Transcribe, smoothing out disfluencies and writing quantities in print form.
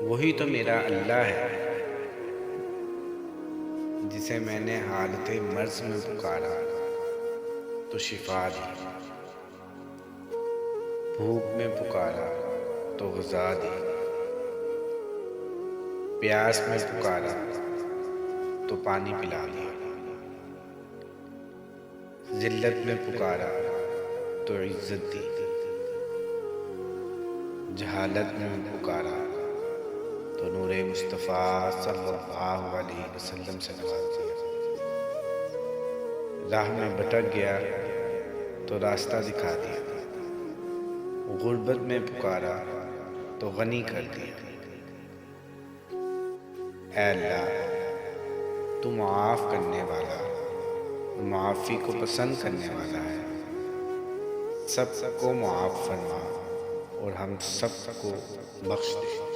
وہی تو میرا اللہ ہے جسے میں نے حالت مرض میں پکارا تو شفا دی، بھوک میں پکارا تو غذا دی، پیاس میں پکارا تو پانی پلا دیا، ذلت میں پکارا تو عزت دی، جہالت میں پکارا تو نور مصطفیٰ صلی اللہ علیہ وسلم سے نواز دیا، راہ میں بھٹک گیا تو راستہ دکھا دیا، غربت میں پکارا تو غنی کر دیا۔ اے اللہ، تو معاف کرنے والا، معافی کو پسند کرنے والا ہے، سب کو معاف فرما اور ہم سب کو بخش دے۔